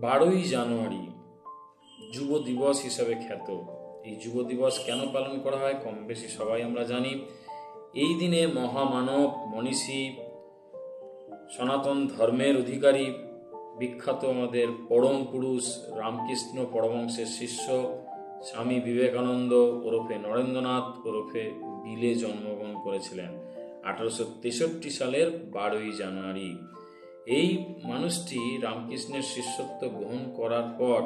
12ই জানুয়ারি যুব দিবস হিসাবে খ্যাত। এই যুব দিবস কেন পালন করা হয় কম বেশি সবাই আমরা জানি। এই দিনে মহামানব, মনীষী, সনাতন ধর্মের অধিকারী, বিখ্যাত আমাদের পরম পুরুষ রামকৃষ্ণ পরমহংসের শিষ্য স্বামী বিবেকানন্দ ওরফে নরেন্দ্রনাথ ওরফে বিলে জন্মগ্রহণ করেছিলেন 1863 সালের 12ই জানুয়ারি। এই মানুষটি রামকৃষ্ণের শিষ্যত্ব গ্রহণ করার পর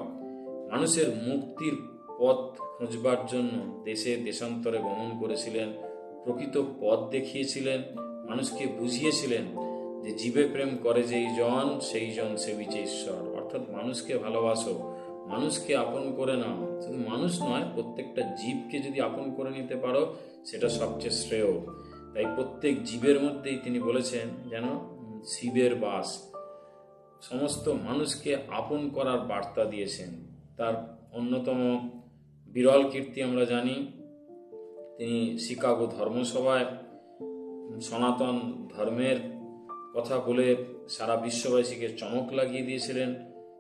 মানুষের মুক্তির পথ খোঁজবার জন্য দেশে দেশান্তরে গমন করেছিলেন, প্রকৃত পথ দেখিয়েছিলেন, মানুষকে বুঝিয়েছিলেন যে জীবে প্রেম করে যেই জন সেই জন সেবিছে ঈশ্বর। অর্থাৎ মানুষকে ভালোবাসো, মানুষকে আপন করে নাও। শুধু মানুষ নয়, প্রত্যেকটা জীবকে যদি আপন করে নিতে পারো সেটা সবচেয়ে শ্রেয়। তাই প্রত্যেক জীবের মধ্যেই তিনি বলেছেন যেন শিবের বাস। সমস্ত মানুষকে আপন করার বার্তা দিয়েছেন। তার অন্যতম বিরল কীর্তি আমরা জানি, তিনি শিকাগো ধর্মসভায় সনাতন ধর্মের কথা বলে সারা বিশ্ববাসীকে চমক লাগিয়ে দিয়েছিলেন।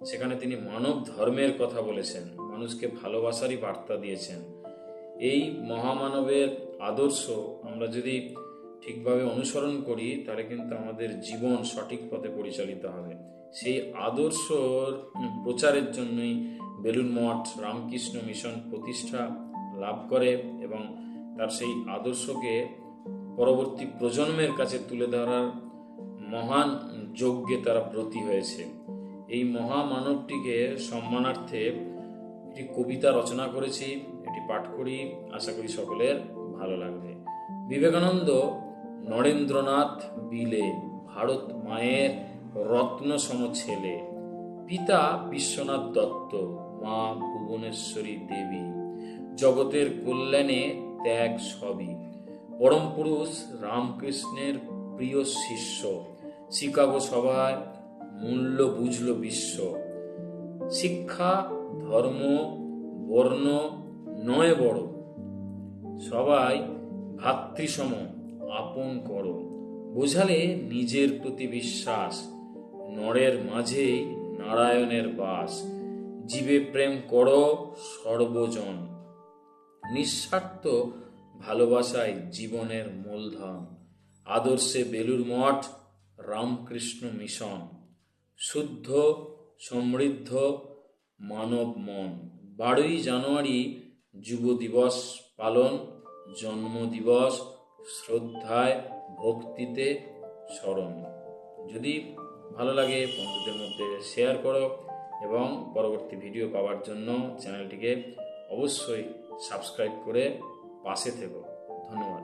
সেখানে তিনি মানব ধর্মের কথা বলেছেন, মানুষকে ভালোবাসারই বার্তা দিয়েছেন। এই মহামানবের আদর্শ আমরা যদি ঠিকভাবে অনুসরণ করি তাহলে কিন্তু আমাদের জীবন সঠিক পথে পরিচালিত হবে। সেই আদর্শর প্রচারের জন্যই বেলুড় মঠ রামকৃষ্ণ মিশন প্রতিষ্ঠা লাভ করে এবং তার সেই আদর্শকে পরবর্তী প্রজন্মের কাছে তুলে ধরার মহান যজ্ঞে তারা ব্রতী হয়েছে। এই মহামানবটিকে সম্মানার্থে একটি কবিতা রচনা করেছি, এটি পাঠ করি, আশা করি সকলের ভালো লাগবে। বিবেকানন্দ নরেন্দ্রনাথ বিলে, ভারত মায়ের রত্ন সম ছেলে, পিতা বিশ্বনাথ দত্ত, মা ভুবনেশ্বরী দেবী, জগতের কল্যাণে ত্যাগ সবই, পরম পুরুষ রামকৃষ্ণের প্রিয় শিষ্য, শিকাগো সভায় মূল্য বুঝল বিশ্ব, শিক্ষা ধর্ম বর্ণ নয় বড়, সবাই ভাতৃসম আপন করো, বোঝালে নিজের প্রতি বিশ্বাস, নরের মাঝেই নারায়ণের বাস, জীবে প্রেম করো সর্বজন, নিঃস্বার্থ ভালোবাসায় জীবনের মূলধন, আদর্শে বেলুড় মঠ রামকৃষ্ণ মিশন, শুদ্ধ সমৃদ্ধ মানব মন। 12ই জানুয়ারি যুব দিবস পালন, জন্ম দিবস শ্রদ্ধায় ভক্তিতে স্মরণ। যদি ভালো লাগে বন্ধুদের মধ্যে শেয়ার করো এবং পরবর্তী ভিডিও পাওয়ার জন্য চ্যানেলটিকে অবশ্যই সাবস্ক্রাইব করে পাশে থেকো। ধন্যবাদ।